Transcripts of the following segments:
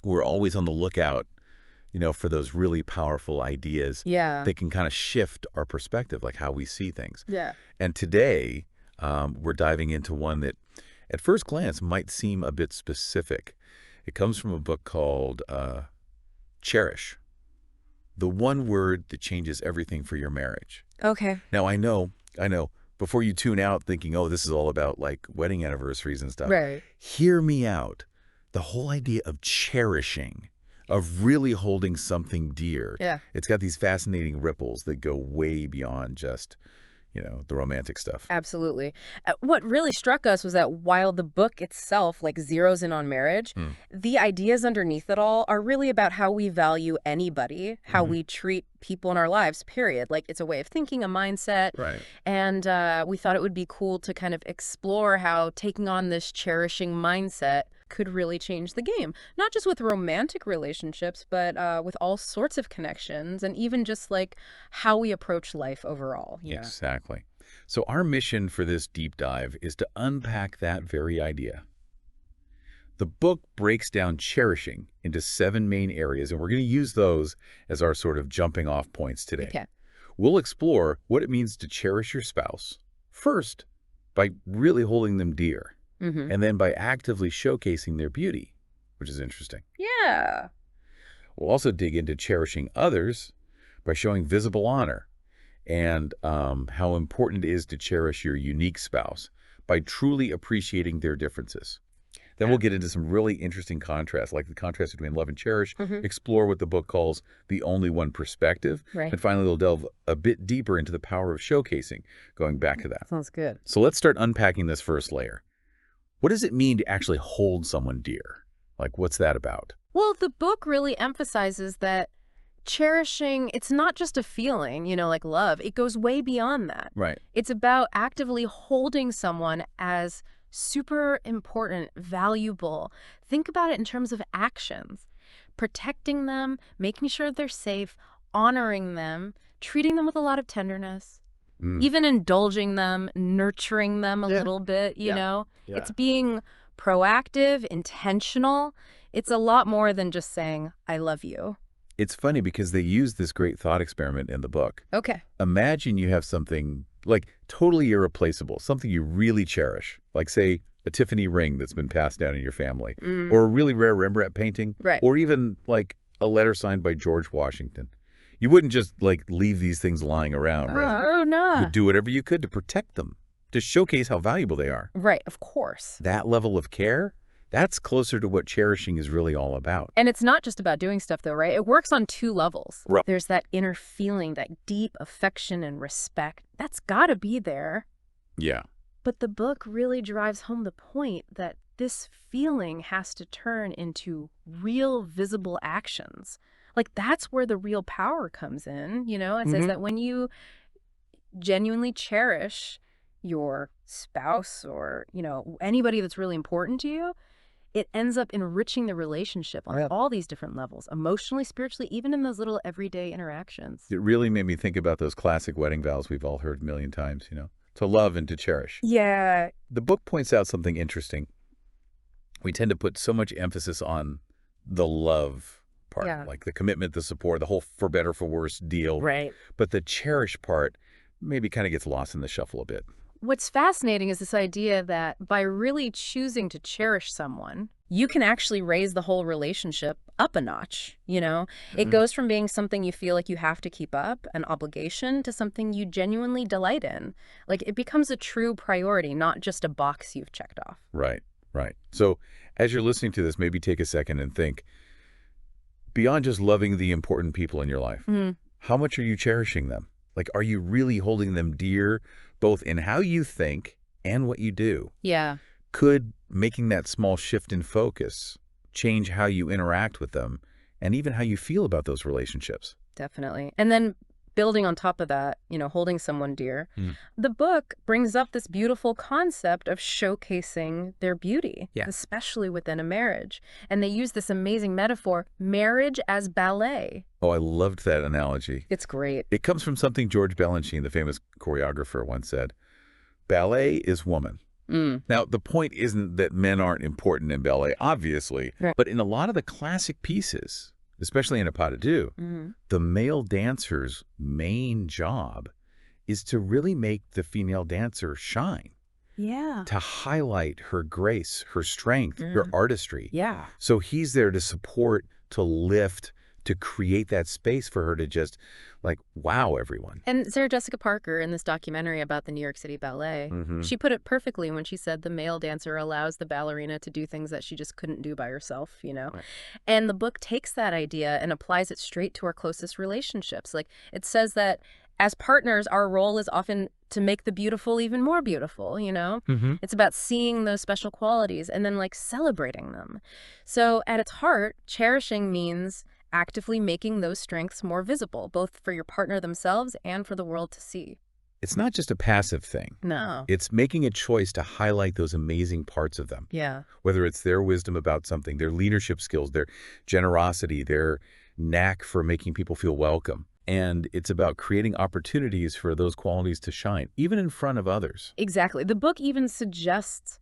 we're always on the lookout, for those really powerful ideas Yeah. that can kind of shift our perspective, like how we see things. Yeah. And today, we're diving into one that at first glance might seem a bit specific. It comes from a book called Cherish, the one word that changes everything for your marriage. Okay. Now, I know, before you tune out thinking, oh, this is all about like wedding anniversaries and stuff, Right. hear me out. The whole idea of cherishing, of really holding something dear, Yeah. it's got these fascinating ripples that go way beyond just, the romantic stuff. Absolutely. What really struck us was that while the book itself like zeroes in on marriage, Hmm. the ideas underneath it all are really about how we value anybody, how we treat people in our lives, period. Like it's a way of thinking, a mindset. Right. And we thought it would be cool to kind of explore how taking on this cherishing mindset could really change the game. Not just with romantic relationships, but with all sorts of connections and even just like how we approach life overall. Exactly. So our mission for this deep dive is to unpack that very idea. The book breaks down cherishing into 7 main areas, and we're going to use those as our sort of jumping off points today. Okay. We'll explore what it means to cherish your spouse, first, by really holding them dear, and then by actively showcasing their beauty, which is interesting. Yeah. We'll also dig into cherishing others by showing visible honor and how important it is to cherish your unique spouse by truly appreciating their differences. Then we'll get into some really interesting contrasts, like the contrast between love and cherish, explore what the book calls the only one perspective, Right. and finally we'll delve a bit deeper into the power of showcasing, going back to that. Sounds good. So let's start unpacking this first layer. What does it mean to actually hold someone dear? Like, what's that about? Well, the book really emphasizes that cherishing, it's not just a feeling, like love. It goes way beyond that. Right. It's about actively holding someone as super important, valuable. Think about it in terms of actions. Protecting them, making sure they're safe, honoring them, treating them with a lot of tenderness, even indulging them, nurturing them a little bit, you know? Yeah. It's being proactive, intentional. It's a lot more than just saying, I love you. It's funny because they use this great thought experiment in the book. Okay. Imagine you have something like totally irreplaceable, something you really cherish, like say a Tiffany ring that's been passed down in your family, or a really rare Rembrandt painting, Right. or even like a letter signed by George Washington. You wouldn't just like leave these things lying around, right? Oh, no. You'd do whatever you could to protect them, to showcase how valuable they are. Right, of course. That level of care, that's closer to what cherishing is really all about. And it's not just about doing stuff, though, right? It works on 2 levels. Right. There's that inner feeling, that deep affection and respect. That's got to be there. Yeah. But the book really drives home the point that this feeling has to turn into real, visible actions. Like, that's where the real power comes in, It says that when you genuinely cherish your spouse or, anybody that's really important to you, it ends up enriching the relationship on all these different levels, emotionally, spiritually, even in those little everyday interactions. It really made me think about those classic wedding vows we've all heard a million times, to love and to cherish. Yeah. The book points out something interesting. We tend to put so much emphasis on the love part, like the commitment, the support, the whole for better, for worse deal. Right. But the cherish part maybe kind of gets lost in the shuffle a bit. What's fascinating is this idea that by really choosing to cherish someone, you can actually raise the whole relationship up a notch, It goes from being something you feel like you have to keep up, an obligation, to something you genuinely delight in. Like, it becomes a true priority, not just a box you've checked off. Right, right. So as you're listening to this, maybe take a second and think, beyond just loving the important people in your life, how much are you cherishing them? Like, are you really holding them dear, both in how you think and what you do? Yeah. Could making that small shift in focus change how you interact with them and even how you feel about those relationships? Definitely. And then building on top of that, holding someone dear, the book brings up this beautiful concept of showcasing their beauty, especially within a marriage. And they use this amazing metaphor, marriage as ballet. Oh, I loved that analogy. It's great. It comes from something George Balanchine, the famous choreographer, once said. Ballet is woman. Mm. Now, the point isn't that men aren't important in ballet, obviously, Right. but in a lot of the classic pieces, especially in a pas de deux, Mm. the male dancer's main job is to really make the female dancer shine, Yeah. to highlight her grace, her strength, her artistry. Yeah. So he's there to support, to lift, to create that space for her to just, like, wow everyone. And Sarah Jessica Parker, in this documentary about the New York City Ballet, she put it perfectly when she said the male dancer allows the ballerina to do things that she just couldn't do by herself, you know? Right. And the book takes that idea and applies it straight to our closest relationships. Like, it says that as partners, our role is often to make the beautiful even more beautiful, you know? It's about seeing those special qualities and then, like, celebrating them. So at its heart, cherishing means actively making those strengths more visible, both for your partner themselves and for the world to see. It's not just a passive thing. No. It's making a choice to highlight those amazing parts of them, Yeah. whether it's their wisdom about something, their leadership skills, their generosity, their knack for making people feel welcome. And it's about creating opportunities for those qualities to shine, even in front of others. Exactly. The book even suggests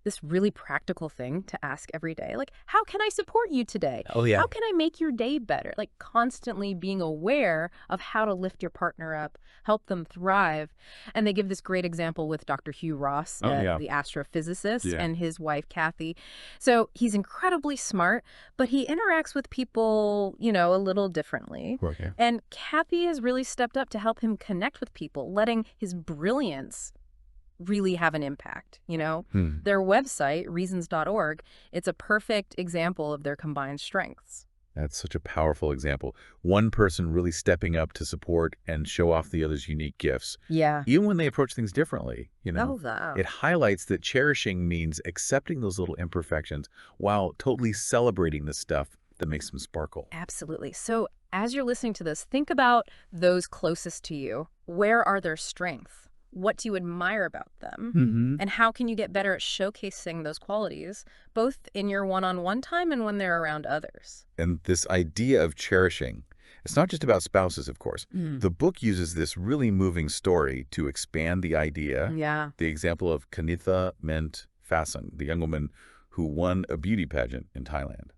this really practical thing to ask every day. Like, how can I support you today? Oh, yeah. How can I make your day better? Like, constantly being aware of how to lift your partner up, help them thrive. And they give this great example with Dr. Hugh Ross, the astrophysicist, and his wife, Kathy. So he's incredibly smart, but he interacts with people, you know, a little differently. Okay. And Kathy has really stepped up to help him connect with people, letting his brilliance really have an impact, you know? Their website, reasons.org, it's a perfect example of their combined strengths. That's such a powerful example. One person really stepping up to support and show off the other's unique gifts. Yeah. Even when they approach things differently, you know? Oh, wow. It highlights that cherishing means accepting those little imperfections while totally celebrating the stuff that makes them sparkle. Absolutely. So as you're listening to this, think about those closest to you. Where are their strengths? What do you admire about them? And how can you get better at showcasing those qualities, both in your one-on-one time and when they're around others? And this idea of cherishing, it's not just about spouses, of course. The book uses this really moving story to expand the idea. Yeah. The example of Kanitha Ment Fasang, the young woman who won a beauty pageant in Thailand.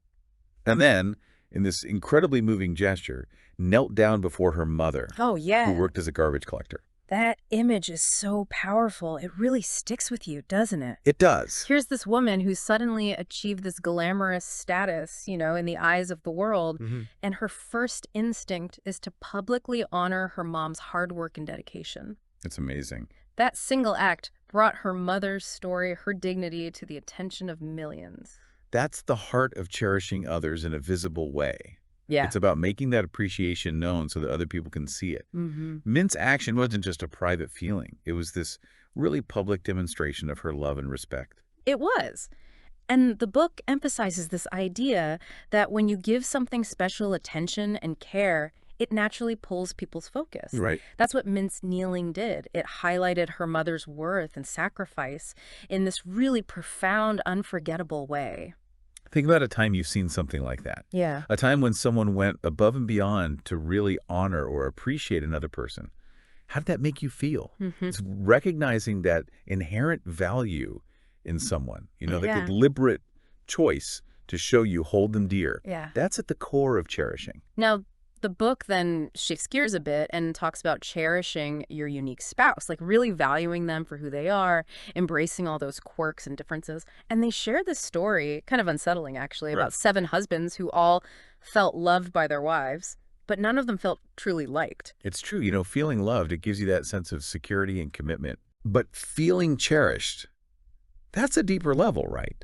And then, in this incredibly moving gesture, knelt down before her mother, Oh, yeah. who worked as a garbage collector. That image is so powerful. It really sticks with you, doesn't it? It does. Here's this woman who suddenly achieved this glamorous status, you know, in the eyes of the world. And her first instinct is to publicly honor her mom's hard work and dedication. It's amazing. That single act brought her mother's story, her dignity, to the attention of millions. That's the heart of cherishing others in a visible way. Yeah. It's about making that appreciation known so that other people can see it. Mint's action wasn't just a private feeling. It was this really public demonstration of her love and respect. It was. And the book emphasizes this idea that when you give something special attention and care, it naturally pulls people's focus. Right. That's what Mint's kneeling did. It highlighted her mother's worth and sacrifice in this really profound, unforgettable way. Think about a time you've seen something like that. Yeah. A time when someone went above and beyond to really honor or appreciate another person. How did that make you feel? It's recognizing that inherent value in someone, you know, the deliberate choice to show you hold them dear. Yeah. That's at the core of cherishing. Now, the book then shifts gears a bit and talks about cherishing your unique spouse, like really valuing them for who they are, embracing all those quirks and differences. And they share this story, kind of unsettling actually, about 7 husbands who all felt loved by their wives, but none of them felt truly liked. It's true, you know, feeling loved, it gives you that sense of security and commitment. But feeling cherished, that's a deeper level, right?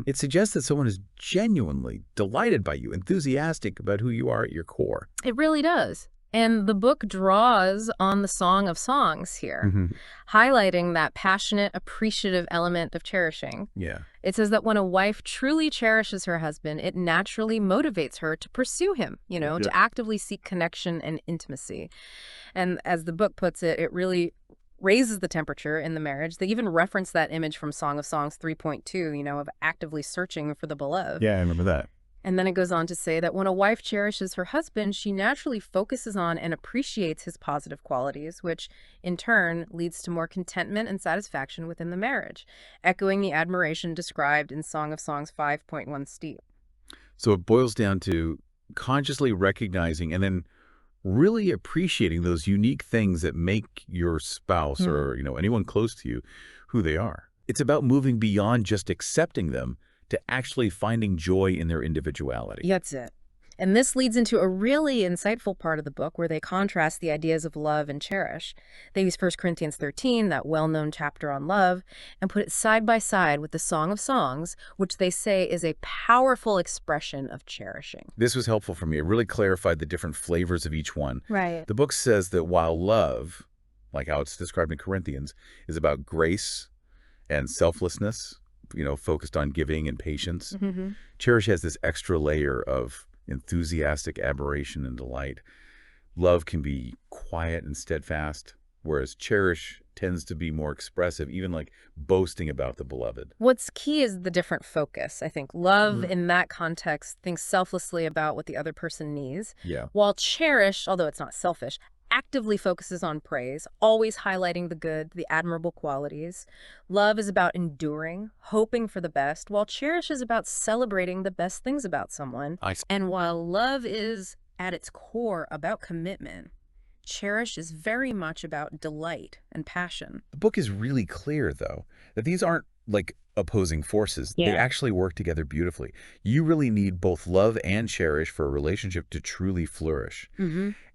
It suggests that someone is genuinely delighted by you, enthusiastic about who you are at your core. It really does. And the book draws on the Song of Songs here, highlighting that passionate, appreciative element of cherishing. Yeah. It says that when a wife truly cherishes her husband, it naturally motivates her to pursue him, you know, to actively seek connection and intimacy. And as the book puts it, it really raises the temperature in the marriage. They even reference that image from Song of Songs 3.2, you know, of actively searching for the beloved. Yeah, I remember that. And then it goes on to say that when a wife cherishes her husband, she naturally focuses on and appreciates his positive qualities, which in turn leads to more contentment and satisfaction within the marriage, echoing the admiration described in Song of Songs 5.1 Steep. So it boils down to consciously recognizing and then really appreciating those unique things that make your spouse or, anyone close to you who they are. It's about moving beyond just accepting them to actually finding joy in their individuality. That's it. And this leads into a really insightful part of the book where they contrast the ideas of love and cherish. They use 1 Corinthians 13, that well-known chapter on love, and put it side by side with the Song of Songs, which they say is a powerful expression of cherishing. This was helpful for me. It really clarified the different flavors of each one. Right. The book says that while love, like how it's described in Corinthians, is about grace and selflessness, focused on giving and patience, cherish has this extra layer of enthusiastic admiration and delight. Love can be quiet and steadfast, whereas cherish tends to be more expressive, even like boasting about the beloved. What's key is the different focus. I think love in that context thinks selflessly about what the other person needs, Yeah. while cherish, although it's not selfish, actively focuses on praise, always highlighting the good, the admirable qualities. Love is about enduring, hoping for the best, while cherish is about celebrating the best things about someone. And while love is, at its core, about commitment, cherish is very much about delight and passion. The book is really clear, though, that these aren't like opposing forces. They actually work together beautifully. You really need both love and cherish for a relationship to truly flourish.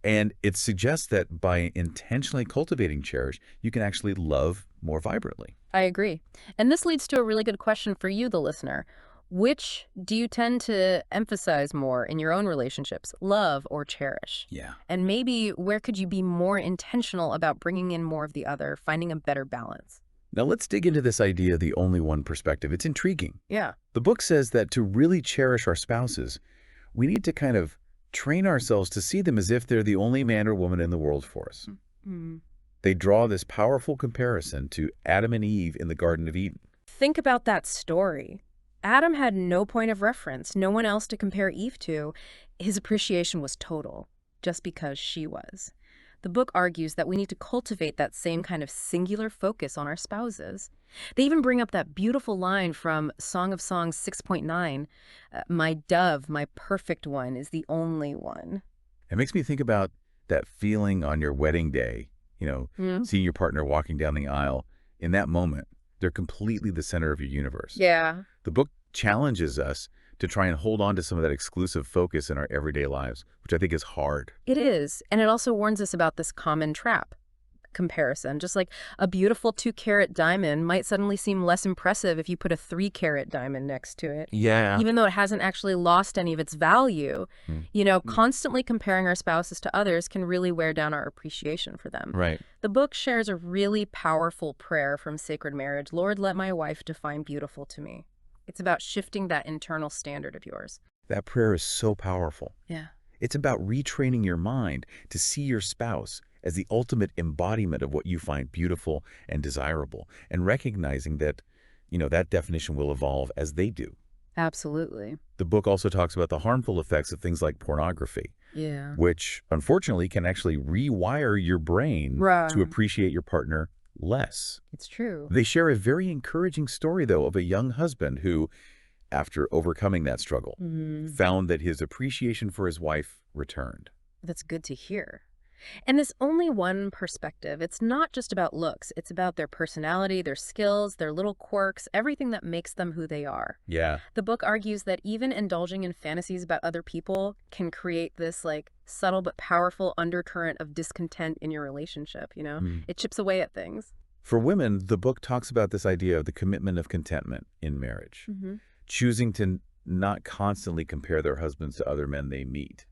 And it suggests that by intentionally cultivating cherish, you can actually love more vibrantly. I agree. And this leads to a really good question for you, the listener. Which do you tend to emphasize more in your own relationships, love or cherish? Yeah. And maybe where could you be more intentional about bringing in more of the other, finding a better balance? Now let's dig into this idea of the only one perspective. It's intriguing. Yeah. The book says that to really cherish our spouses, we need to kind of train ourselves to see them as if they're the only man or woman in the world for us. They draw this powerful comparison to Adam and Eve in the Garden of Eden. Think about that story. Adam had no point of reference, no one else to compare Eve to. His appreciation was total, just because she was. The book argues that we need to cultivate that same kind of singular focus on our spouses. They even bring up that beautiful line from Song of Songs 6.9, my dove, my perfect one, is the only one. It makes me think about that feeling on your wedding day, seeing your partner walking down the aisle. In that moment, they're completely the center of your universe. Yeah. The book challenges us to try and hold on to some of that exclusive focus in our everyday lives, which I think is hard. It is. And it also warns us about this common trap comparison. Just like a beautiful 2-carat diamond might suddenly seem less impressive if you put a 3-carat diamond next to it. Yeah. Even though it hasn't actually lost any of its value. Constantly comparing our spouses to others can really wear down our appreciation for them. Right. The book shares a really powerful prayer from Sacred Marriage. Lord, let my wife define beautiful to me. It's about shifting that internal standard of yours. That prayer is so powerful. Yeah. It's about retraining your mind to see your spouse as the ultimate embodiment of what you find beautiful and desirable, and recognizing that, that definition will evolve as they do. Absolutely. The book also talks about the harmful effects of things like pornography, which unfortunately can actually rewire your brain to appreciate your partner less. It's true. They share a very encouraging story, though, of a young husband who, after overcoming that struggle, found that his appreciation for his wife returned. That's good to hear. And this only one perspective. It's not just about looks. It's about their personality, their skills, their little quirks, everything that makes them who they are. Yeah. The book argues that even indulging in fantasies about other people can create this subtle but powerful undercurrent of discontent in your relationship, It chips away at things. For women, the book talks about this idea of the commitment of contentment in marriage, choosing to not constantly compare their husbands to other men they meet.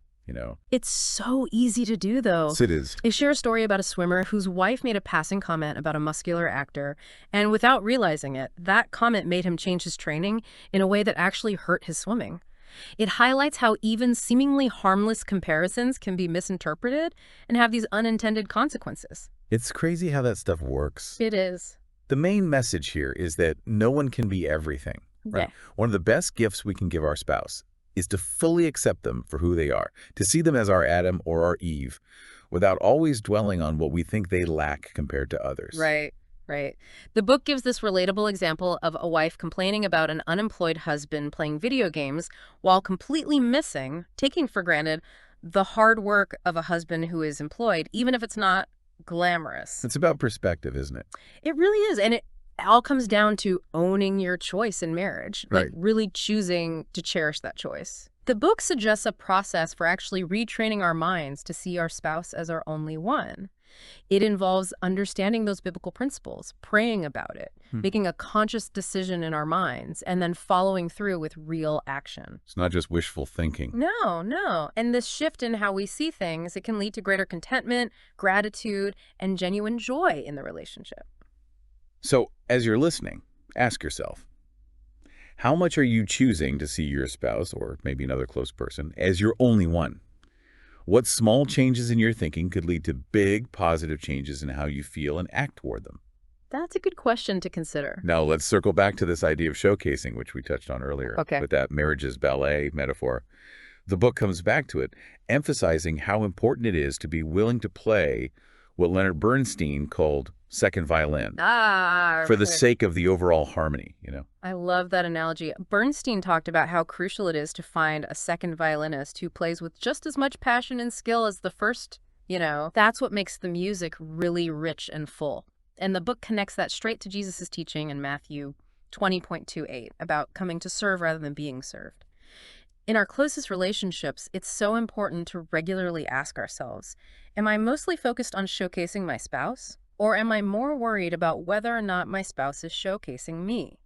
It's so easy to do, though. Yes, it is. They share a story about a swimmer whose wife made a passing comment about a muscular actor, and without realizing it, that comment made him change his training in a way that actually hurt his swimming. It highlights how even seemingly harmless comparisons can be misinterpreted and have these unintended consequences. It's crazy how that stuff works. It is. The main message here is that no one can be everything. Right? Yeah. One of the best gifts we can give our spouse is to fully accept them for who they are, to see them as our Adam or our Eve, without always dwelling on what we think they lack compared to others. Right, right. The book gives this relatable example of a wife complaining about an unemployed husband playing video games while completely missing, taking for granted, the hard work of a husband who is employed, even if it's not glamorous. It's about perspective, isn't it? It really is. And it all comes down to owning your choice in marriage, like Right. really choosing to cherish that choice. The book suggests a process for actually retraining our minds to see our spouse as our only one. It involves understanding those biblical principles, praying about it, making a conscious decision in our minds, and then following through with real action. It's not just wishful thinking. No, no. And this shift in how we see things, it can lead to greater contentment, gratitude, and genuine joy in the relationship. So, as you're listening, ask yourself, how much are you choosing to see your spouse, or maybe another close person, as your only one? What small changes in your thinking could lead to big positive changes in how you feel and act toward them? That's a good question to consider. Now, let's circle back to this idea of showcasing, which we touched on earlier, Okay. with that marriage's ballet metaphor. The book comes back to it, emphasizing how important it is to be willing to play what Leonard Bernstein called second violin, for the Okay. sake of the overall harmony. I love that analogy. Bernstein talked about how crucial it is to find a second violinist who plays with just as much passion and skill as the first. That's what makes the music really rich and full. And the book connects that straight to Jesus' teaching in Matthew 20.28 about coming to serve rather than being served. In our closest relationships, it's so important to regularly ask ourselves, am I mostly focused on showcasing my spouse? Or am I more worried about whether or not my spouse is showcasing me?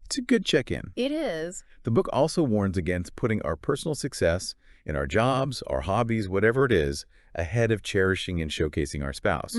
It's a good check-in. It is. The book also warns against putting our personal success in our jobs, our hobbies, whatever it is, ahead of cherishing and showcasing our spouse.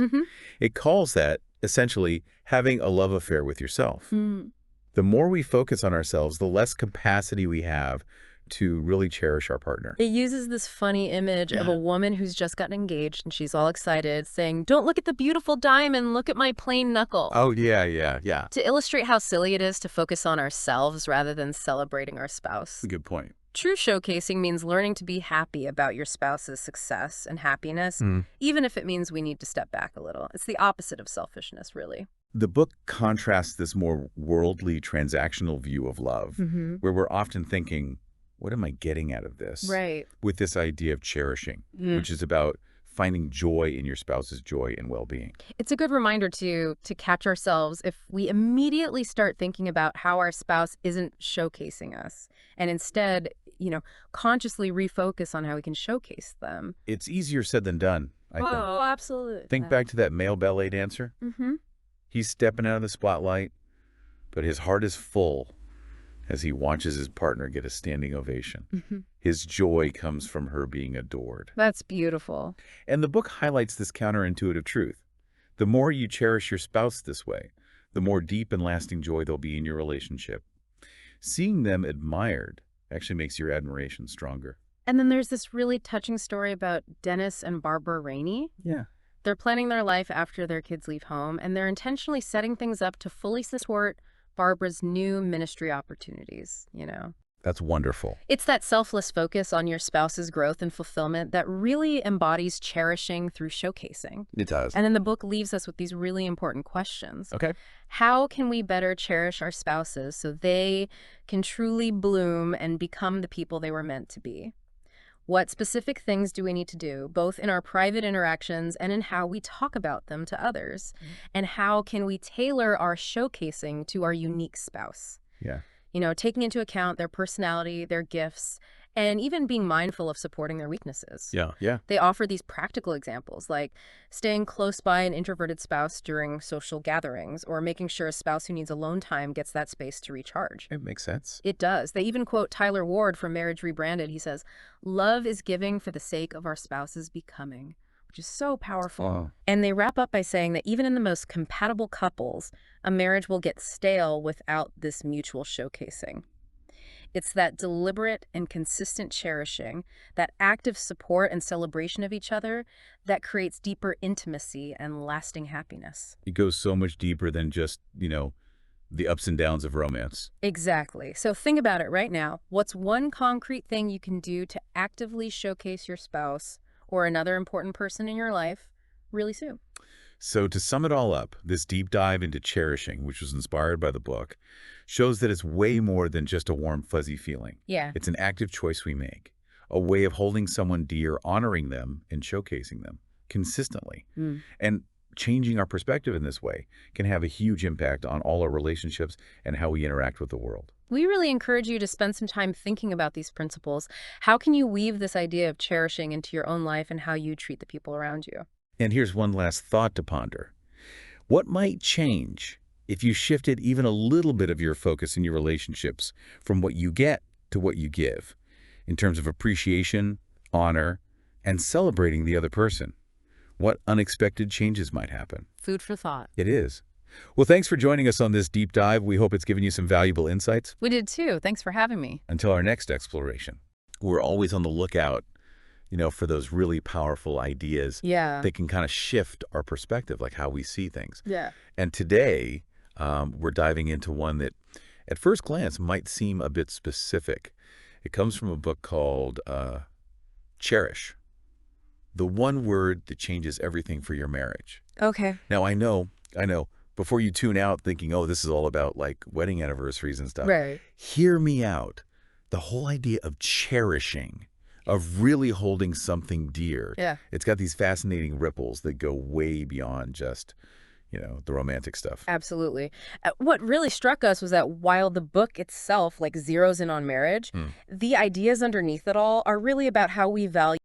It calls that, essentially, having a love affair with yourself. The more we focus on ourselves, the less capacity we have to really cherish our partner. It uses this funny image of a woman who's just gotten engaged and she's all excited saying, "Don't look at the beautiful diamond, look at my plain knuckle." Oh, yeah. To illustrate how silly it is to focus on ourselves rather than celebrating our spouse. Good point. True showcasing means learning to be happy about your spouse's success and happiness, even if it means we need to step back a little. It's the opposite of selfishness, really. The book contrasts this more worldly, transactional view of love, where we're often thinking, what am I getting out of this? Right. With this idea of cherishing, which is about finding joy in your spouse's joy and well-being. It's a good reminder to catch ourselves if we immediately start thinking about how our spouse isn't showcasing us, and instead, consciously refocus on how we can showcase them. It's easier said than done, I think. Oh, absolutely. Think back to that male ballet dancer. He's stepping out of the spotlight, but his heart is full as he watches his partner get a standing ovation. His joy comes from her being adored. That's beautiful. And the book highlights this counterintuitive truth. The more you cherish your spouse this way, the more deep and lasting joy there'll be in your relationship. Seeing them admired actually makes your admiration stronger. And then there's this really touching story about Dennis and Barbara Rainey. Yeah. They're planning their life after their kids leave home, and they're intentionally setting things up to fully support Barbara's new ministry opportunities. That's wonderful. It's that selfless focus on your spouse's growth and fulfillment that really embodies cherishing through showcasing. It does. And then the book leaves us with these really important questions. Okay. How can we better cherish our spouses so they can truly bloom and become the people they were meant to be? What specific things do we need to do, both in our private interactions and in how we talk about them to others? And how can we tailor our showcasing to our unique spouse? Yeah. Taking into account their personality, their gifts, and even being mindful of supporting their weaknesses. Yeah. They offer these practical examples, like staying close by an introverted spouse during social gatherings, or making sure a spouse who needs alone time gets that space to recharge. It makes sense. It does. They even quote Tyler Ward from Marriage Rebranded. He says, "Love is giving for the sake of our spouse's becoming," which is so powerful. Wow. And they wrap up by saying that even in the most compatible couples, a marriage will get stale without this mutual showcasing. It's that deliberate and consistent cherishing, that active support and celebration of each other that creates deeper intimacy and lasting happiness. It goes so much deeper than just, the ups and downs of romance. Exactly. So think about it right now. What's one concrete thing you can do to actively showcase your spouse or another important person in your life really soon? So to sum it all up, this deep dive into cherishing, which was inspired by the book, shows that it's way more than just a warm, fuzzy feeling. Yeah. It's an active choice we make, a way of holding someone dear, honoring them, and showcasing them consistently. Mm. And changing our perspective in this way can have a huge impact on all our relationships and how we interact with the world. We really encourage you to spend some time thinking about these principles. How can you weave this idea of cherishing into your own life and how you treat the people around you? And here's one last thought to ponder. What might change if you shifted even a little bit of your focus in your relationships from what you get to what you give, in terms of appreciation, honor, and celebrating the other person? What unexpected changes might happen? Food for thought. It is. Well, thanks for joining us on this deep dive. We hope it's given you some valuable insights. We did too. Thanks for having me. Until our next exploration, we're always on the lookout, for those really powerful ideas Yeah. that can kind of shift our perspective, like how we see things. Yeah. And today, we're diving into one that, at first glance, might seem a bit specific. It comes from a book called Cherish, the one word that changes everything for your marriage. Okay. Now, I know, before you tune out thinking, oh, this is all about like wedding anniversaries and stuff, Right. hear me out. The whole idea of cherishing, of really holding something dear, Yeah. it's got these fascinating ripples that go way beyond just, the romantic stuff. Absolutely. What really struck us was that while the book itself zeroes in on marriage, Hmm. the ideas underneath it all are really about how we value